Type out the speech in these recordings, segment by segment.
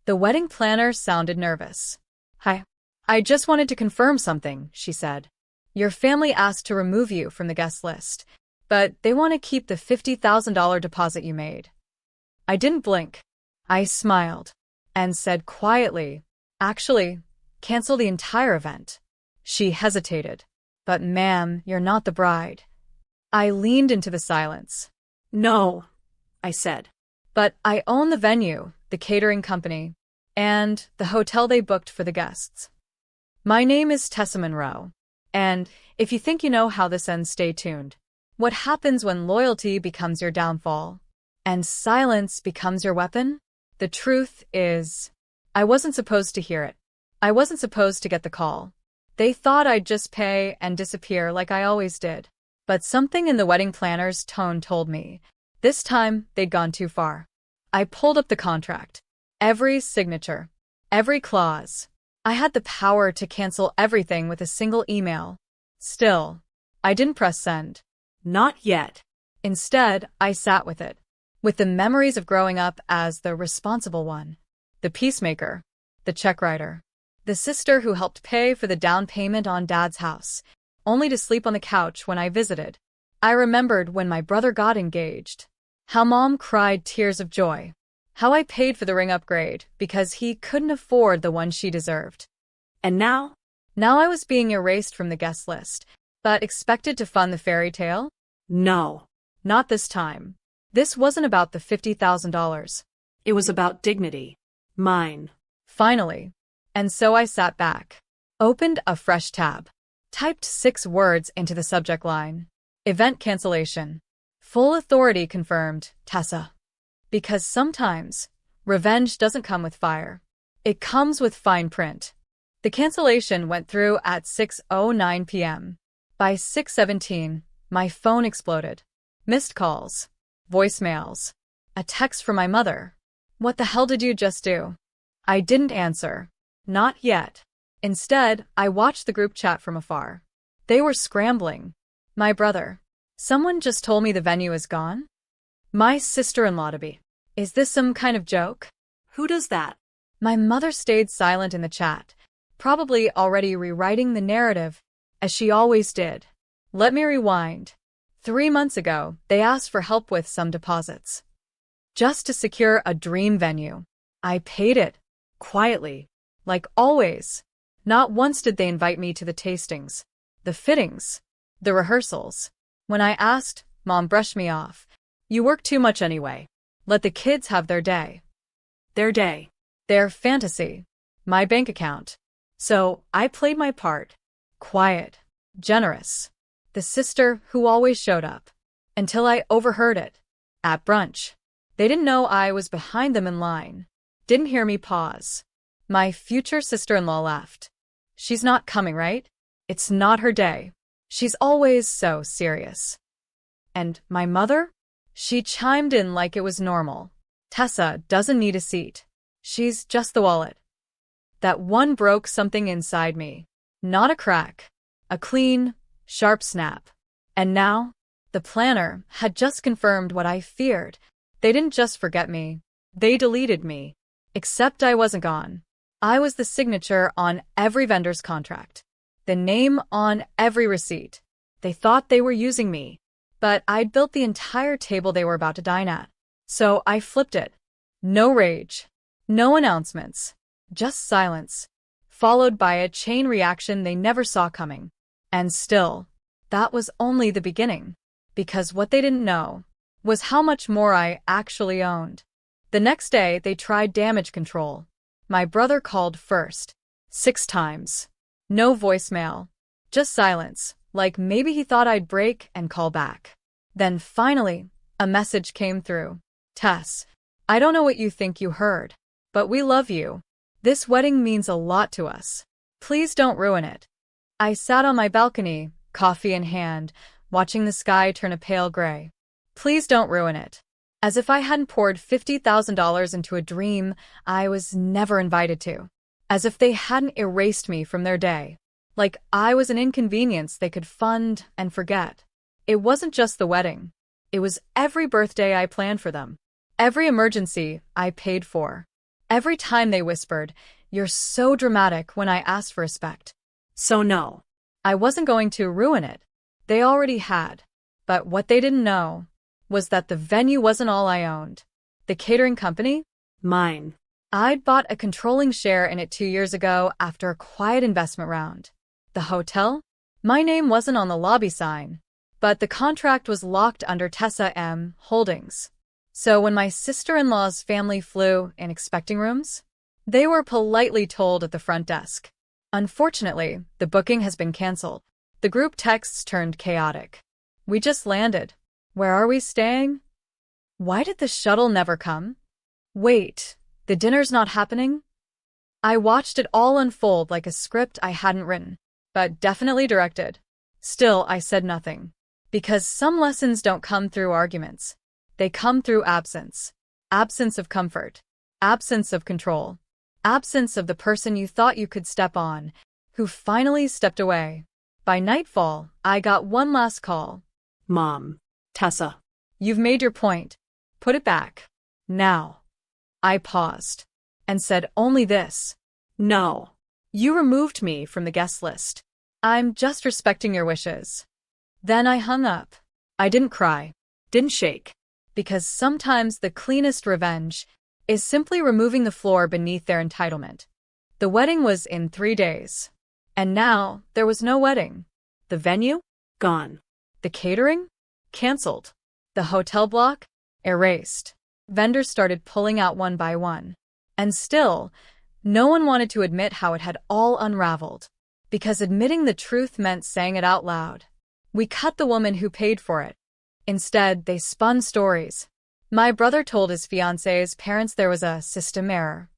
The wedding planner sounded nervous. "Hi. I just wanted to confirm something," she said. "Your family asked to remove you from the guest list, but they want to keep the $50,000 deposit you made." I didn't blink. I smiled and said quietly, "Actually, cancel the entire event." She hesitated. "But ma'am, you're not the bride." I leaned into the silence. "No," I said. "But I own the venue, the catering company, and the hotel they booked for the guests. My name is Tessa Monroe, and if you think you know how this ends, stay tuned. What happens when loyalty becomes your downfall, and silence becomes your weapon? The truth is, I wasn't supposed to hear it. I wasn't supposed to get the call. They thought I'd just pay and disappear like I always did. But something in the wedding planner's tone told me, this time they'd gone too far. I pulled up the contract. Every signature, every clause. I had the power to cancel everything with a single email. Still, I didn't press send. Not yet. Instead, I sat with it, with the memories of growing up as the responsible one, the peacemaker, the check writer, the sister who helped pay for the down payment on Dad's house, only to sleep on the couch when I visited. I remembered when my brother got engaged, how Mom cried tears of joy, how I paid for the ring upgrade because he couldn't afford the one she deserved. And now? Now I was being erased from the guest list, but expected to fund the fairy tale? No. Not this time. This wasn't about the $50,000. It was about dignity. Mine. Finally. And so I sat back, opened a fresh tab, typed 6 words into the subject line. Event cancellation. Full authority confirmed, Tessa. Because sometimes, revenge doesn't come with fire. It comes with fine print. The cancellation went through at 6:09 p.m. By 6:17, my phone exploded. Missed calls, voicemails, a text from my mother. "What the hell did you just do?" I didn't answer. Not yet. Instead, I watched the group chat from afar. They were scrambling. My brother. "Someone just told me the venue is gone?" My sister-in-law to be. "Is this some kind of joke?" Who does that? My mother stayed silent in the chat, probably already rewriting the narrative, as she always did. Let me rewind. 3 months ago, they asked for help with some deposits. Just to secure a dream venue. I paid it. Quietly. Like always. Not once did they invite me to the tastings, the fittings, the rehearsals. When I asked, Mom brushed me off. "You work too much anyway. Let the kids have their day." Their day. Their fantasy. My bank account. So I played my part. Quiet. Generous. The sister who always showed up. Until I overheard it. At brunch. They didn't know I was behind them in line. Didn't hear me pause. My future sister-in-law laughed. "She's not coming, right? It's not her day. She's always so serious." And my mother? She chimed in like it was normal. "Tessa doesn't need a seat. She's just the wallet." That one broke something inside me. Not a crack. A clean, sharp snap. And now, the planner had just confirmed what I feared. They didn't just forget me. They deleted me. Except I wasn't gone. I was the signature on every vendor's contract. The name on every receipt. They thought they were using me. But I'd built the entire table they were about to dine at. So I flipped it. No rage. No announcements. Just silence. Followed by a chain reaction they never saw coming. And still, that was only the beginning. Because what they didn't know was how much more I actually owned. The next day, they tried damage control. My brother called first. 6 times. No voicemail. Just silence, like maybe he thought I'd break and call back. Then finally, a message came through. "Tess, I don't know what you think you heard, but we love you. This wedding means a lot to us. Please don't ruin it." I sat on my balcony, coffee in hand, watching the sky turn a pale gray. Please don't ruin it. As if I hadn't poured $50,000 into a dream I was never invited to. As if they hadn't erased me from their day. Like I was an inconvenience they could fund and forget. It wasn't just the wedding. It was every birthday I planned for them. Every emergency I paid for. Every time they whispered, "You're so dramatic," when I asked for respect. So no. I wasn't going to ruin it. They already had. But what they didn't know was that the venue wasn't all I owned. The catering company? Mine. I'd bought a controlling share in it 2 years ago after a quiet investment round. The hotel? My name wasn't on the lobby sign, but the contract was locked under Tessa M. Holdings. So when my sister-in-law's family flew in expecting rooms, they were politely told at the front desk, "Unfortunately, the booking has been canceled." The group texts turned chaotic. "We just landed. Where are we staying? Why did the shuttle never come? Wait, the dinner's not happening?" I watched it all unfold like a script I hadn't written, but definitely directed. Still, I said nothing. Because some lessons don't come through arguments. They come through absence. Absence of comfort. Absence of control. Absence of the person you thought you could step on, who finally stepped away. By nightfall, I got one last call. Mom. Tessa. "You've made your point. Put it back. Now." I paused and said only this. No. "You removed me from the guest list. I'm just respecting your wishes." Then I hung up. I didn't cry. Didn't shake. Because sometimes the cleanest revenge is simply removing the floor beneath their entitlement. The wedding was in 3 days. And now there was no wedding. The venue? Gone. The catering? Cancelled. The hotel block? Erased. Vendors started pulling out one by one. And still, no one wanted to admit how it had all unraveled. Because admitting the truth meant saying it out loud. We cut the woman who paid for it. Instead, they spun stories. My brother told his fiancé's parents there was a system error.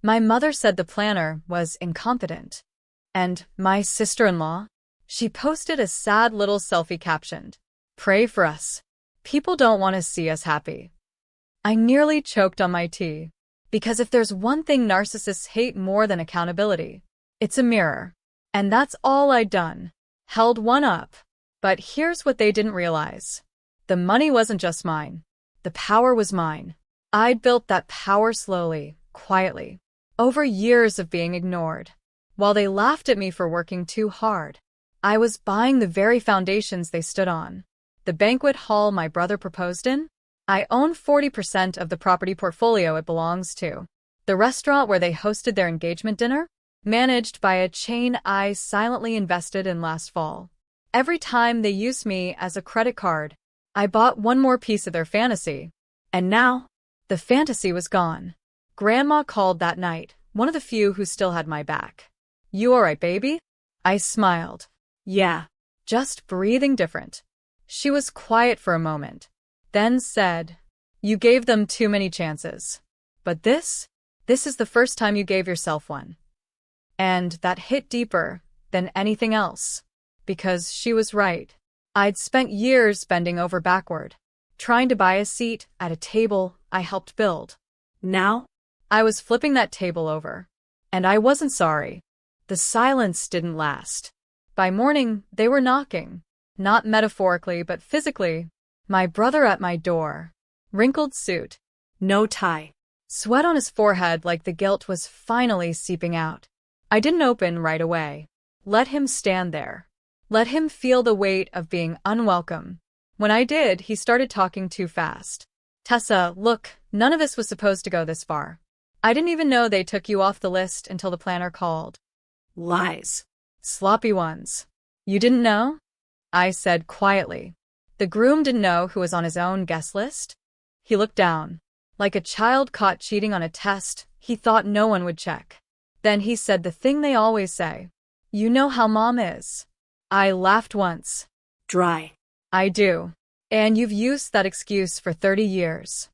My mother said the planner was incompetent. And my sister-in-law? She posted a sad little selfie captioned, "Pray for us. People don't want to see us happy." I nearly choked on my tea. Because if there's one thing narcissists hate more than accountability, it's a mirror. And that's all I'd done. Held one up. But here's what they didn't realize. The money wasn't just mine. The power was mine. I'd built that power slowly, quietly, over years of being ignored. While they laughed at me for working too hard, I was buying the very foundations they stood on. The banquet hall my brother proposed in? I own 40% of the property portfolio it belongs to. The restaurant where they hosted their engagement dinner? Managed by a chain I silently invested in last fall. Every time they used me as a credit card, I bought one more piece of their fantasy. And now, the fantasy was gone. Grandma called that night, one of the few who still had my back. "You alright, baby?" I smiled. "Yeah, just breathing different." She was quiet for a moment, then said, "You gave them too many chances. But this is the first time you gave yourself one." And that hit deeper than anything else. Because she was right. I'd spent years bending over backward, trying to buy a seat at a table I helped build. Now, I was flipping that table over. And I wasn't sorry. The silence didn't last. By morning, they were knocking. Not metaphorically, but physically. My brother at my door. Wrinkled suit. No tie. Sweat on his forehead like the guilt was finally seeping out. I didn't open right away. Let him stand there. Let him feel the weight of being unwelcome. When I did, he started talking too fast. "Tessa, look, none of this was supposed to go this far. I didn't even know they took you off the list until the planner called." "Lies. Sloppy ones. You didn't know?" I said quietly. "The groom didn't know who was on his own guest list?" He looked down. Like a child caught cheating on a test, he thought no one would check. Then he said the thing they always say. "You know how Mom is." I laughed once. "Dry." "I do. And you've used that excuse for 30 years.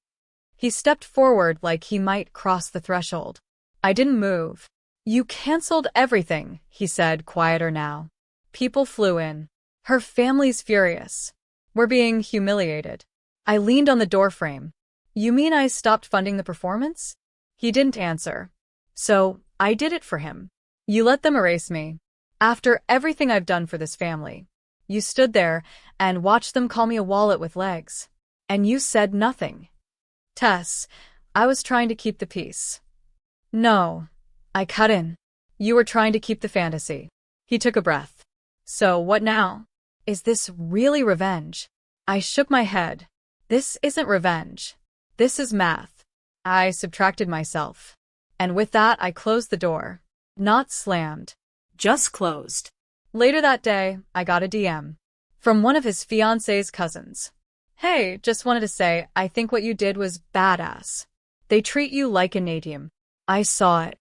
He stepped forward like he might cross the threshold. I didn't move. "You canceled everything," he said, quieter now. "People flew in. Her family's furious. We're being humiliated." I leaned on the doorframe. "You mean I stopped funding the performance?" He didn't answer. "So, I did it for him. You let them erase me. After everything I've done for this family. You stood there and watched them call me a wallet with legs. And you said nothing." "Tess, I was trying to keep the peace." No. I cut in. You were trying to keep the fantasy. He took a breath. So what now? Is this really revenge? I shook my head. This isn't revenge. This is math. I subtracted myself. And with that, I closed the door. Not slammed. Just closed. Later that day, I got a DM from one of his fiancée's cousins. Hey, just wanted to say, I think what you did was badass. They treat you like a Nadium. I saw it.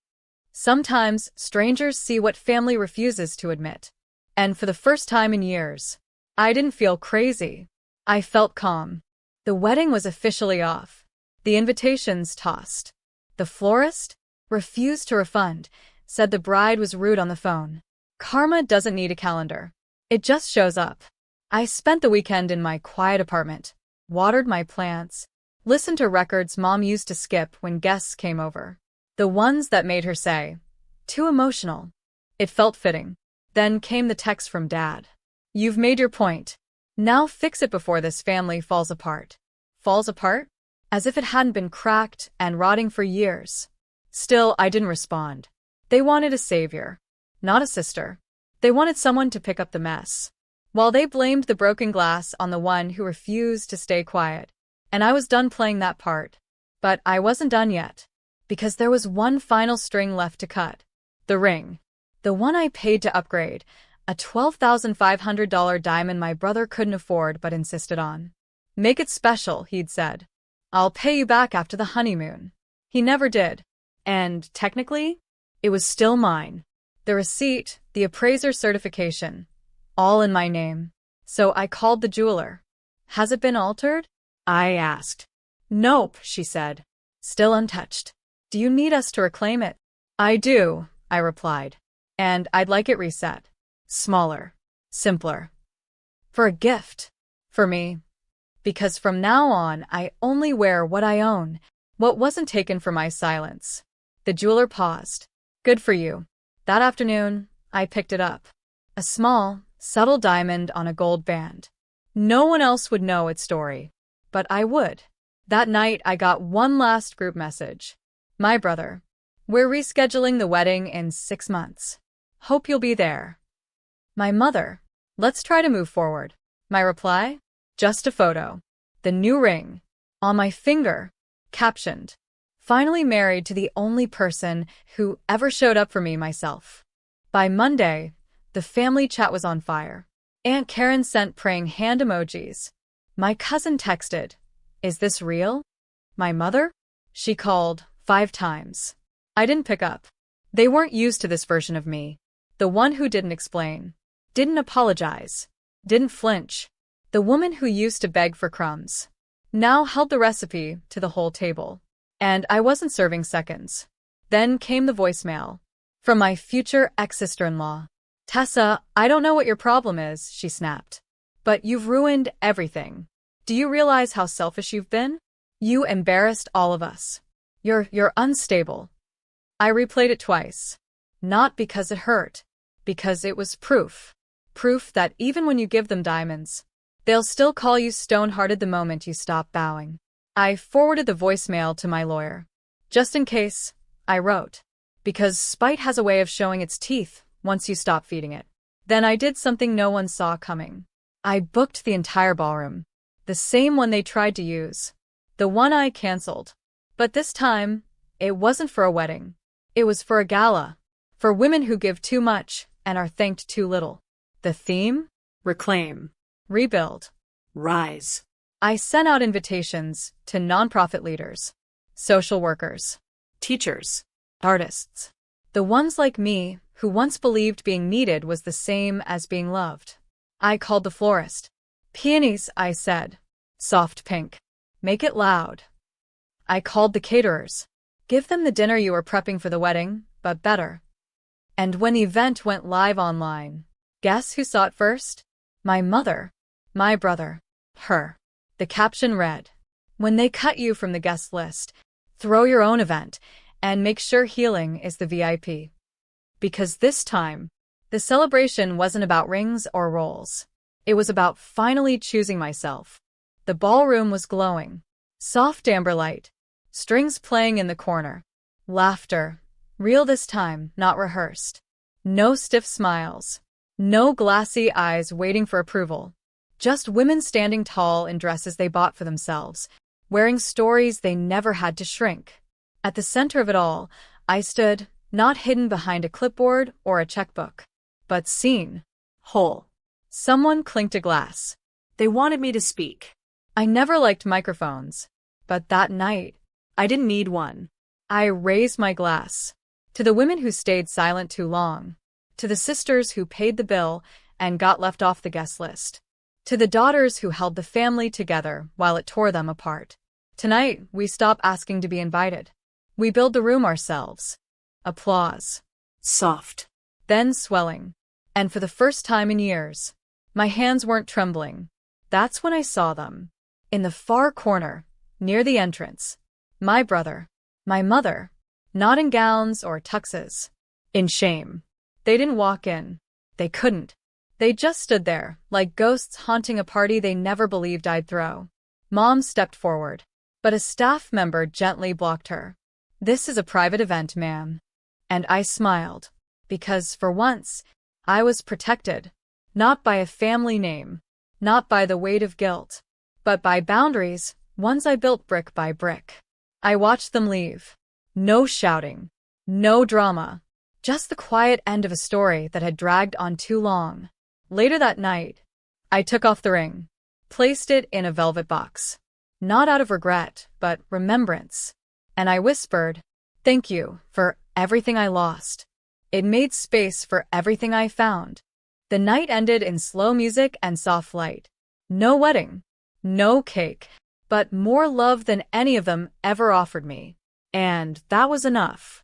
Sometimes, strangers see what family refuses to admit. And for the first time in years, I didn't feel crazy. I felt calm. The wedding was officially off. The invitations tossed. The florist refused to refund, said the bride was rude on the phone. Karma doesn't need a calendar. It just shows up. I spent the weekend in my quiet apartment, watered my plants, listened to records Mom used to skip when guests came over. The ones that made her say, "Too emotional." It felt fitting. Then came the text from Dad. "You've made your point. Now fix it before this family falls apart." Falls apart? As if it hadn't been cracked and rotting for years. Still, I didn't respond. They wanted a savior, not a sister. They wanted someone to pick up the mess. While they blamed the broken glass on the one who refused to stay quiet. And I was done playing that part. But I wasn't done yet. Because there was one final string left to cut. The ring. The one I paid to upgrade. A $12,500 diamond my brother couldn't afford but insisted on. Make it special, he'd said. I'll pay you back after the honeymoon. He never did. And, technically, it was still mine. The receipt, the appraiser's certification. All in my name. So I called the jeweler. Has it been altered? I asked. Nope, she said. Still untouched. Do you need us to reclaim it? I do, I replied. And I'd like it reset. Smaller. Simpler. For a gift. For me. Because from now on, I only wear what I own, what wasn't taken for my silence. The jeweler paused. Good for you. That afternoon, I picked it up. A small, subtle diamond on a gold band. No one else would know its story. But I would. That night, I got one last group message. My brother. We're rescheduling the wedding in 6 months. Hope you'll be there. My mother. Let's try to move forward. My reply? Just a photo. The new ring. On my finger. Captioned. Finally married to the only person who ever showed up for me myself. By Monday, the family chat was on fire. Aunt Karen sent praying hand emojis. My cousin texted, "Is this real?" My mother? She called 5 times. I didn't pick up. They weren't used to this version of me. The one who didn't explain. Didn't apologize. Didn't flinch. The woman who used to beg for crumbs. Now held the recipe to the whole table. And I wasn't serving seconds. Then came the voicemail. From my future ex-sister-in-law. Tessa, I don't know what your problem is, she snapped. But you've ruined everything. Do you realize how selfish you've been? You embarrassed all of us. You're unstable. I replayed it twice. Not because it hurt. Because it was proof. Proof that even when you give them diamonds, they'll still call you stone-hearted the moment you stop bowing. I forwarded the voicemail to my lawyer. Just in case, I wrote. Because spite has a way of showing its teeth once you stop feeding it. Then I did something no one saw coming. I booked the entire ballroom. The same one they tried to use. The one I canceled. But this time, it wasn't for a wedding. It was for a gala. For women who give too much and are thanked too little. The theme? Reclaim. Rebuild. Rise. I sent out invitations to nonprofit leaders, social workers, Teachers. artists. The ones like me who once believed being needed was the same as being loved. I called the florist. Peonies, I said. Soft pink. Make it loud. I called the caterers. Give them the dinner you were prepping for the wedding, but better. And when the event went live online, guess who saw it first? My mother. My brother. Her. The caption read, "When they cut you from the guest list, throw your own event, and make sure healing is the VIP." Because this time, the celebration wasn't about rings or roles. It was about finally choosing myself. The ballroom was glowing. Soft amber light. Strings playing in the corner. Laughter. Real this time, not rehearsed. No stiff smiles. No glassy eyes waiting for approval. Just women standing tall in dresses they bought for themselves, wearing stories they never had to shrink. At the center of it all, I stood, not hidden behind a clipboard or a checkbook, but seen. Whole. Someone clinked a glass. They wanted me to speak. I never liked microphones, but that night, I didn't need one. I raised my glass. To the women who stayed silent too long. To the sisters who paid the bill and got left off the guest list. To the daughters who held the family together while it tore them apart. Tonight, we stop asking to be invited. We build the room ourselves. Applause. Soft. Then swelling. And for the first time in years, my hands weren't trembling. That's when I saw them. In the far corner, near the entrance. My brother. My mother. Not in gowns or tuxes. In shame. They didn't walk in. They couldn't. They just stood there, like ghosts haunting a party they never believed I'd throw. Mom stepped forward, but a staff member gently blocked her. "This is a private event, ma'am." And I smiled, because for once, I was protected. Not by a family name, not by the weight of guilt, but by boundaries, ones I built brick by brick. I watched them leave. No shouting. No drama. Just the quiet end of a story that had dragged on too long. Later that night, I took off the ring, placed it in a velvet box. Not out of regret, but remembrance. And I whispered, "Thank you for everything I lost." It made space for everything I found. The night ended in slow music and soft light. No wedding, no cake, but more love than any of them ever offered me. And that was enough.